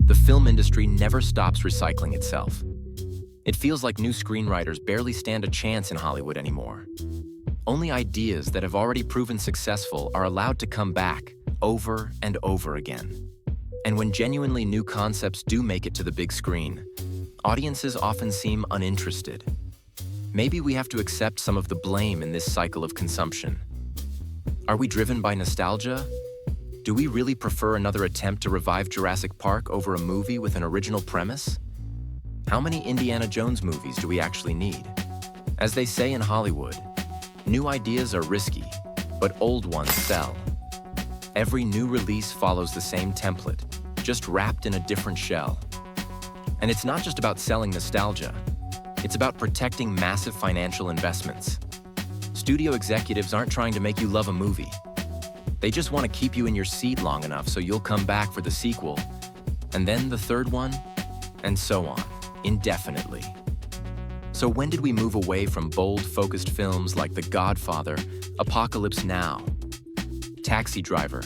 the film industry never stops recycling itself. It feels like new screenwriters barely stand a chance in Hollywood anymore. Only ideas that have already proven successful are allowed to come back over and over again. And when genuinely new concepts do make it to the big screen, audiences often seem uninterested. Maybe we have to accept some of the blame in this cycle of consumption. Are we driven by nostalgia? Do we really prefer another attempt to revive Jurassic Park over a movie with an original premise? How many Indiana Jones movies do we actually need? As they say in Hollywood, new ideas are risky, but old ones sell. Every new release follows the same template, just wrapped in a different shell. And it's not just about selling nostalgia. It's about protecting massive financial investments. Studio executives aren't trying to make you love a movie. They just want to keep you in your seat long enough so you'll come back for the sequel, and then the third one, and so on, indefinitely. So when did we move away from bold, focused films like The Godfather, Apocalypse Now, Taxi Driver,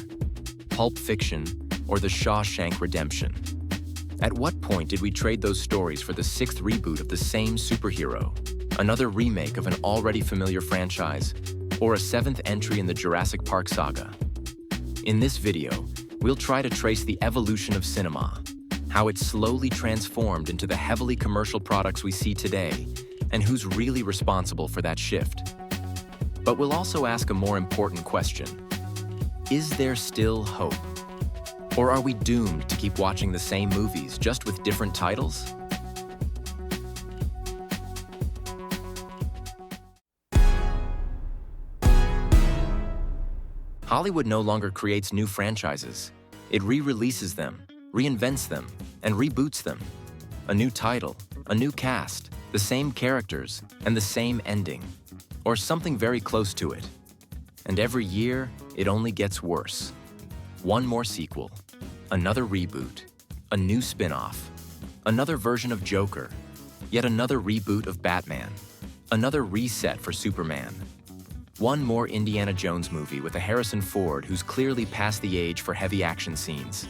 Pulp Fiction, or The Shawshank Redemption? At what point did we trade those stories for the sixth reboot of the same superhero, another remake of an already familiar franchise, or a seventh entry in the Jurassic Park saga? In this video, we'll try to trace the evolution of cinema, how it slowly transformed into the heavily commercial products we see today, and who's really responsible for that shift. But we'll also ask a more important question. Is there still hope? Or are we doomed to keep watching the same movies, just with different titles? Hollywood no longer creates new franchises. It re-releases them, reinvents them, and reboots them. A new title, a new cast, the same characters, and the same ending, or something very close to it. And every year, it only gets worse. One more sequel, another reboot, a new spin-off, another version of Joker, yet another reboot of Batman, another reset for Superman. One more Indiana Jones movie with a Harrison Ford who's clearly past the age for heavy action scenes.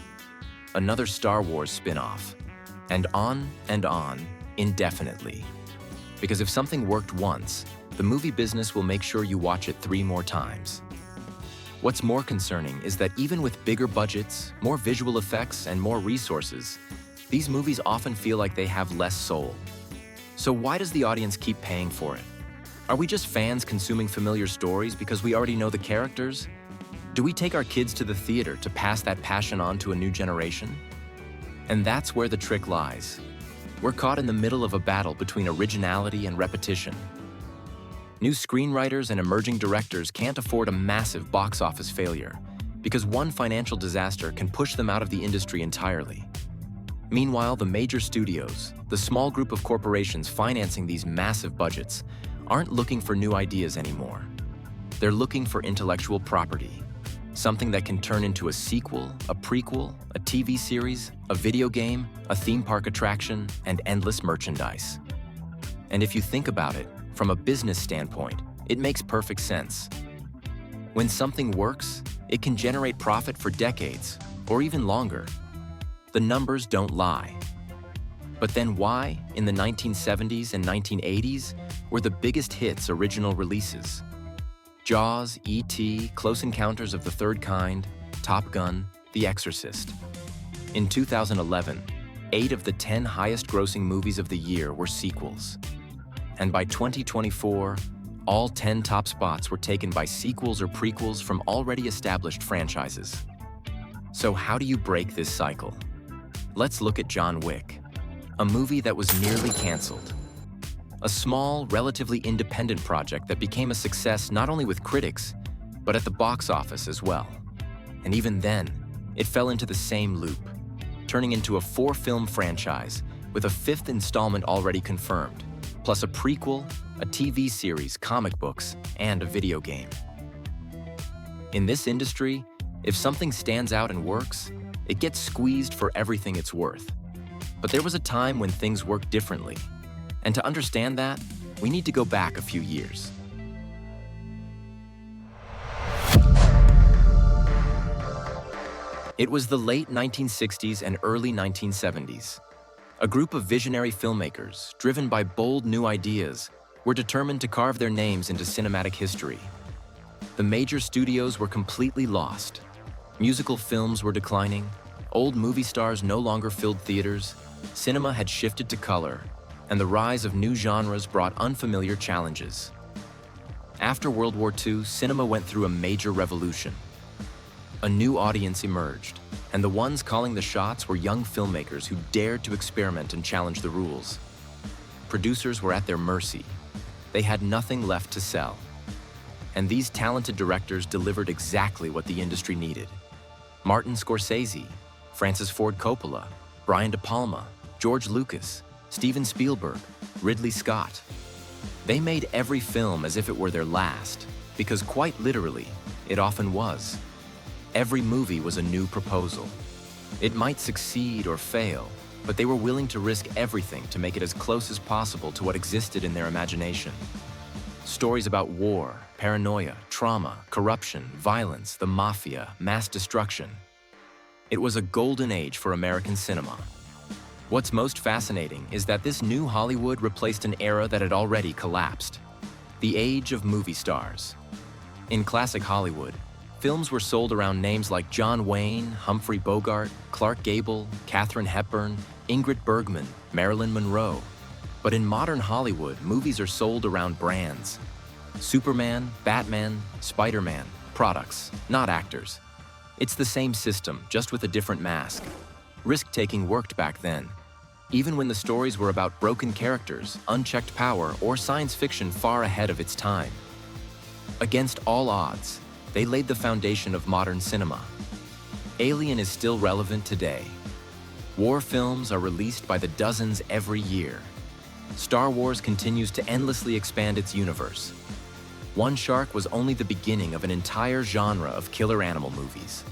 Another Star Wars spin-off. And on, indefinitely. Because if something worked once, the movie business will make sure you watch it 3 more times. What's more concerning is that even with bigger budgets, more visual effects, and more resources, these movies often feel like they have less soul. So why does the audience keep paying for it? Are we just fans consuming familiar stories because we already know the characters? Do we take our kids to the theater to pass that passion on to a new generation? And that's where the trick lies. We're caught in the middle of a battle between originality and repetition. New screenwriters and emerging directors can't afford a massive box office failure, because one financial disaster can push them out of the industry entirely. Meanwhile, the major studios, the small group of corporations financing these massive budgets, aren't looking for new ideas anymore. They're looking for intellectual property, something that can turn into a sequel, a prequel, a TV series, a video game, a theme park attraction, and endless merchandise. And if you think about it, from a business standpoint, it makes perfect sense. When something works, it can generate profit for decades, or even longer. The numbers don't lie. But then why, in the 1970s and 1980s, were the biggest hits original releases? Jaws, E.T., Close Encounters of the Third Kind, Top Gun, The Exorcist. In 2011, 8 of the 10 highest-grossing movies of the year were sequels. And by 2024, all 10 top spots were taken by sequels or prequels from already established franchises. So how do you break this cycle? Let's look at John Wick, a movie that was nearly canceled. A small, relatively independent project that became a success not only with critics, but at the box office as well. And even then, it fell into the same loop, turning into a 4-film franchise with a 5th installment already confirmed, plus a prequel, a TV series, comic books, and a video game. In this industry, if something stands out and works, it gets squeezed for everything it's worth. But there was a time when things worked differently. And to understand that, we need to go back a few years. It was the late 1960s and early 1970s. A group of visionary filmmakers, driven by bold new ideas, were determined to carve their names into cinematic history. The major studios were completely lost. Musical films were declining, old movie stars no longer filled theaters, cinema had shifted to color, and the rise of new genres brought unfamiliar challenges. After World War II, cinema went through a major revolution. A new audience emerged, and the ones calling the shots were young filmmakers who dared to experiment and challenge the rules. Producers were at their mercy. They had nothing left to sell. And these talented directors delivered exactly what the industry needed. Martin Scorsese, Francis Ford Coppola, Brian De Palma, George Lucas, Steven Spielberg, Ridley Scott. They made every film as if it were their last, because quite literally, it often was. Every movie was a new proposal. It might succeed or fail, but they were willing to risk everything to make it as close as possible to what existed in their imagination. Stories about war, paranoia, trauma, corruption, violence, the mafia, mass destruction. It was a golden age for American cinema. What's most fascinating is that this new Hollywood replaced an era that had already collapsed. The age of movie stars. In classic Hollywood, films were sold around names like John Wayne, Humphrey Bogart, Clark Gable, Katharine Hepburn, Ingrid Bergman, Marilyn Monroe. But in modern Hollywood, movies are sold around brands. Superman, Batman, Spider-Man, products, not actors. It's the same system, just with a different mask. Risk-taking worked back then, even when the stories were about broken characters, unchecked power, or science fiction far ahead of its time. Against all odds, they laid the foundation of modern cinema. Alien is still relevant today. War films are released by the dozens every year. Star Wars continues to endlessly expand its universe. One Shark was only the beginning of an entire genre of killer animal movies.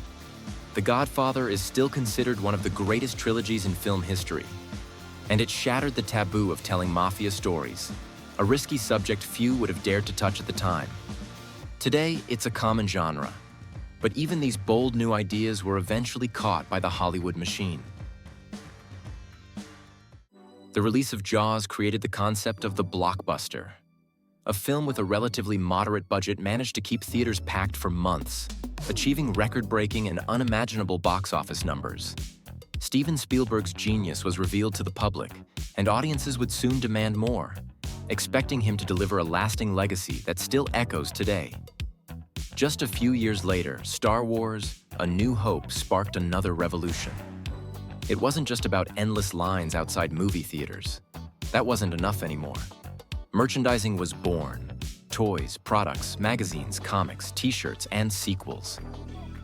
The Godfather is still considered one of the greatest trilogies in film history, and it shattered the taboo of telling mafia stories, a risky subject few would have dared to touch at the time. Today, it's a common genre, but even these bold new ideas were eventually caught by the Hollywood machine. The release of Jaws created the concept of the blockbuster. A film with a relatively moderate budget managed to keep theaters packed for months, achieving record-breaking and unimaginable box office numbers. Steven Spielberg's genius was revealed to the public, and audiences would soon demand more, expecting him to deliver a lasting legacy that still echoes today. Just a few years later, Star Wars: A New Hope sparked another revolution. It wasn't just about endless lines outside movie theaters. That wasn't enough anymore. Merchandising was born. Toys, products, magazines, comics, t-shirts, and sequels.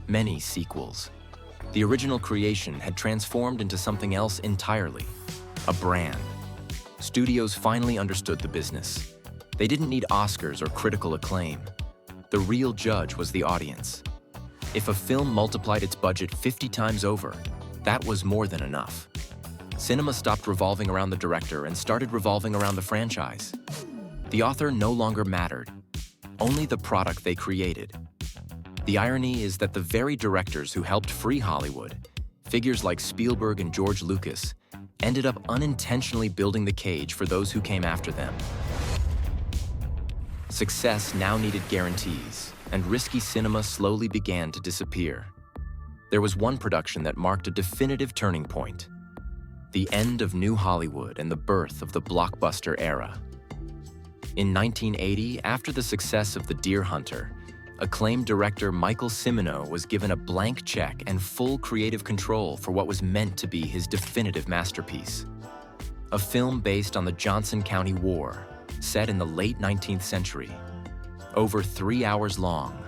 Many sequels. The original creation had transformed into something else entirely. A brand. Studios finally understood the business. They didn't need Oscars or critical acclaim. The real judge was the audience. If a film multiplied its budget 50 times over, that was more than enough. Cinema stopped revolving around the director and started revolving around the franchise. The author no longer mattered, only the product they created. The irony is that the very directors who helped free Hollywood, figures like Spielberg and George Lucas, ended up unintentionally building the cage for those who came after them. Success now needed guarantees, and risky cinema slowly began to disappear. There was one production that marked a definitive turning point: the end of New Hollywood and the birth of the blockbuster era. In 1980, after the success of The Deer Hunter, acclaimed director Michael Cimino was given a blank check and full creative control for what was meant to be his definitive masterpiece. A film based on the Johnson County War, set in the late 19th century. Over 3 hours long.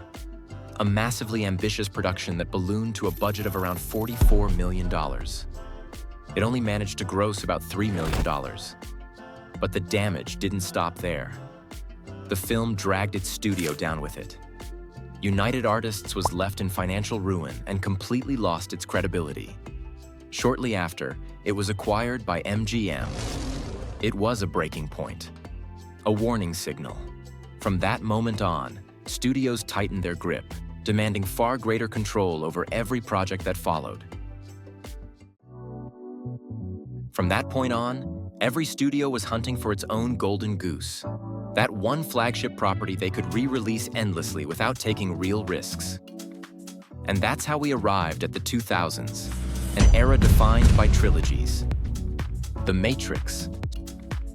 A massively ambitious production that ballooned to a budget of around $44 million. It only managed to gross about $3 million. But the damage didn't stop there. The film dragged its studio down with it. United Artists was left in financial ruin and completely lost its credibility. Shortly after, it was acquired by MGM. It was a breaking point, a warning signal. From that moment on, studios tightened their grip, demanding far greater control over every project that followed. From that point on, every studio was hunting for its own golden goose, that one flagship property they could re-release endlessly without taking real risks. And that's how we arrived at the 2000s, an era defined by trilogies. The Matrix,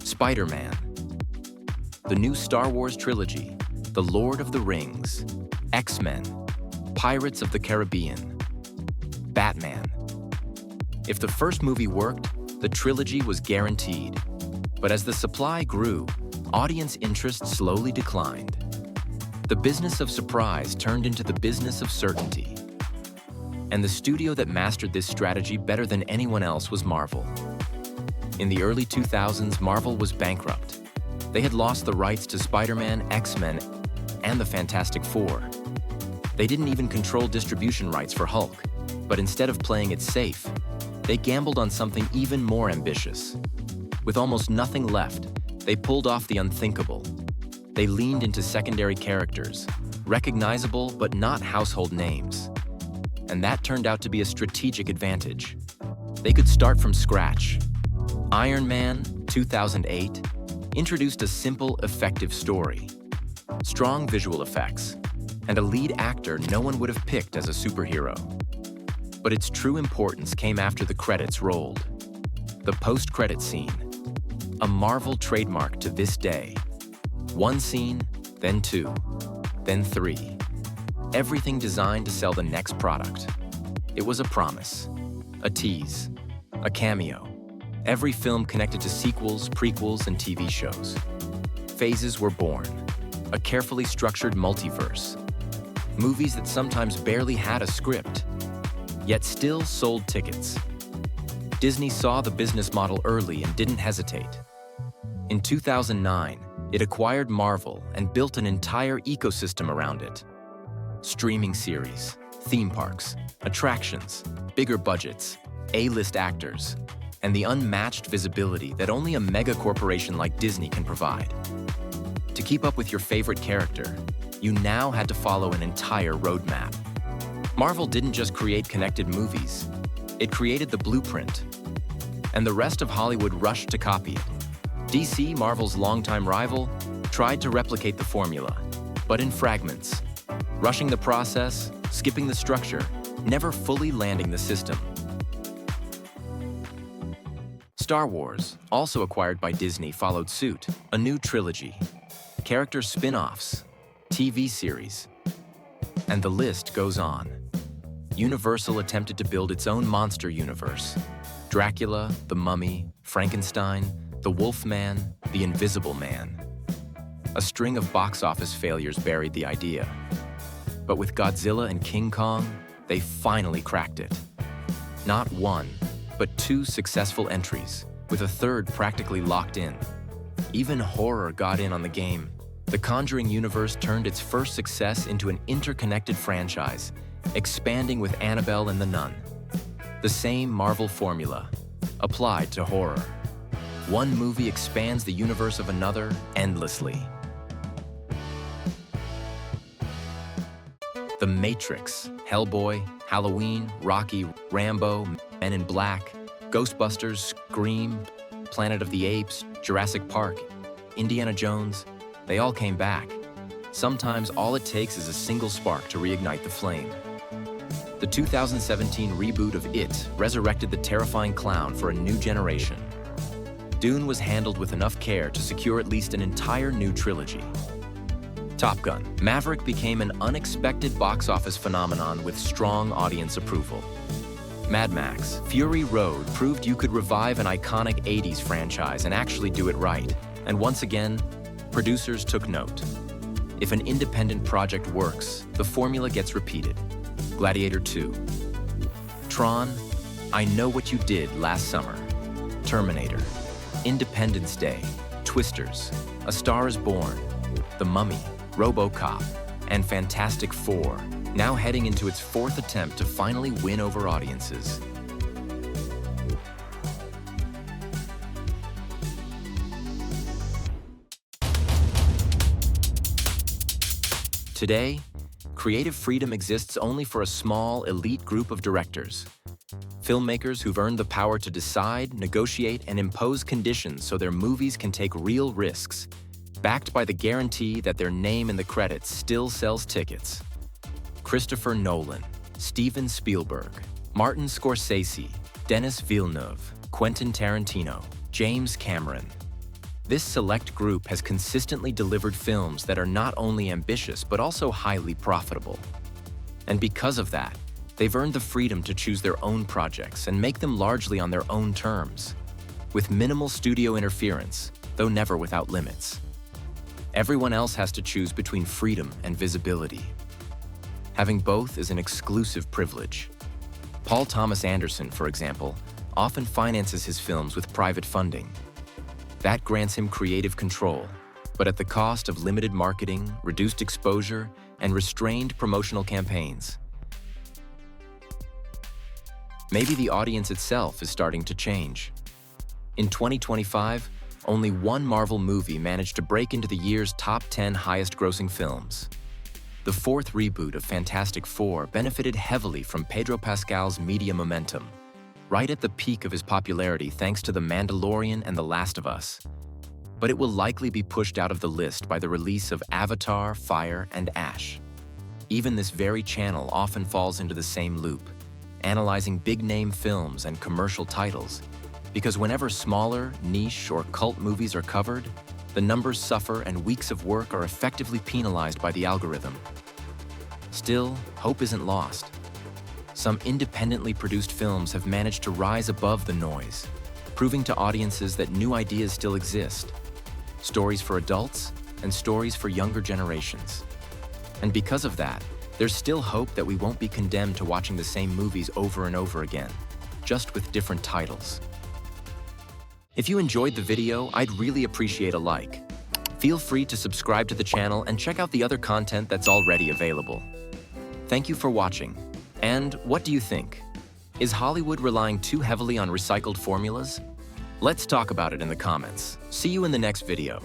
Spider-Man, the new Star Wars trilogy, The Lord of the Rings, X-Men, Pirates of the Caribbean, Batman. If the first movie worked, the trilogy was guaranteed. But as the supply grew, audience interest slowly declined. The business of surprise turned into the business of certainty. And the studio that mastered this strategy better than anyone else was Marvel. In the early 2000s, Marvel was bankrupt. They had lost the rights to Spider-Man, X-Men, and the Fantastic Four. They didn't even control distribution rights for Hulk, but instead of playing it safe, they gambled on something even more ambitious. With almost nothing left, they pulled off the unthinkable. They leaned into secondary characters, recognizable but not household names. And that turned out to be a strategic advantage. They could start from scratch. Iron Man, 2008, introduced a simple, effective story, strong visual effects, and a lead actor no one would have picked as a superhero. But its true importance came after the credits rolled. The post-credit scene, a Marvel trademark to this day. One scene, then two, then three. Everything designed to sell the next product. It was a promise, a tease, a cameo. Every film connected to sequels, prequels, and TV shows. Phases were born, a carefully structured multiverse. Movies that sometimes barely had a script, yet still sold tickets. Disney saw the business model early and didn't hesitate. In 2009, it acquired Marvel and built an entire ecosystem around it. Streaming series, theme parks, attractions, bigger budgets, A-list actors, and the unmatched visibility that only a mega corporation like Disney can provide. To keep up with your favorite character, you now had to follow an entire roadmap. Marvel didn't just create connected movies, it created the blueprint. And the rest of Hollywood rushed to copy it. DC, Marvel's longtime rival, tried to replicate the formula, but in fragments, rushing the process, skipping the structure, never fully landing the system. Star Wars, also acquired by Disney, followed suit, a new trilogy, character spin-offs, TV series, and the list goes on. Universal attempted to build its own monster universe. Dracula, the Mummy, Frankenstein, the Wolfman, the Invisible Man. A string of box office failures buried the idea. But with Godzilla and King Kong, they finally cracked it. Not one, but two successful entries, with a third practically locked in. Even horror got in on the game. The Conjuring universe turned its first success into an interconnected franchise, expanding with Annabelle and the Nun. The same Marvel formula, applied to horror. One movie expands the universe of another endlessly. The Matrix, Hellboy, Halloween, Rocky, Rambo, Men in Black, Ghostbusters, Scream, Planet of the Apes, Jurassic Park, Indiana Jones, they all came back. Sometimes all it takes is a single spark to reignite the flame. The 2017 reboot of It resurrected the terrifying clown for a new generation. Dune was handled with enough care to secure at least an entire new trilogy. Top Gun: Maverick became an unexpected box office phenomenon with strong audience approval. Mad Max: Fury Road proved you could revive an iconic 80s franchise and actually do it right. And once again, producers took note. If an independent project works, the formula gets repeated. Gladiator 2. Tron, I Know What You Did Last Summer. Terminator. Independence Day. Twisters. A Star is Born. The Mummy. RoboCop. And Fantastic Four, now heading into its fourth attempt to finally win over audiences. Today, creative freedom exists only for a small, elite group of directors. Filmmakers who've earned the power to decide, negotiate, and impose conditions so their movies can take real risks, backed by the guarantee that their name in the credits still sells tickets. Christopher Nolan, Steven Spielberg, Martin Scorsese, Denis Villeneuve, Quentin Tarantino, James Cameron. This select group has consistently delivered films that are not only ambitious but also highly profitable. And because of that, they've earned the freedom to choose their own projects and make them largely on their own terms, with minimal studio interference, though never without limits. Everyone else has to choose between freedom and visibility. Having both is an exclusive privilege. Paul Thomas Anderson, for example, often finances his films with private funding. That grants him creative control, but at the cost of limited marketing, reduced exposure, and restrained promotional campaigns. Maybe the audience itself is starting to change. In 2025, only one Marvel movie managed to break into the year's top 10 highest-grossing films. The fourth reboot of Fantastic Four benefited heavily from Pedro Pascal's media momentum, right at the peak of his popularity thanks to The Mandalorian and The Last of Us. But it will likely be pushed out of the list by the release of Avatar, Fire, and Ash. Even this very channel often falls into the same loop, analyzing big-name films and commercial titles, because whenever smaller, niche, or cult movies are covered, the numbers suffer and weeks of work are effectively penalized by the algorithm. Still, hope isn't lost. Some independently produced films have managed to rise above the noise, proving to audiences that new ideas still exist. Stories for adults and stories for younger generations. And because of that, there's still hope that we won't be condemned to watching the same movies over and over again, just with different titles. If you enjoyed the video, I'd really appreciate a like. Feel free to subscribe to the channel and check out the other content that's already available. Thank you for watching. And what do you think? Is Hollywood relying too heavily on recycled formulas? Let's talk about it in the comments. See you in the next video.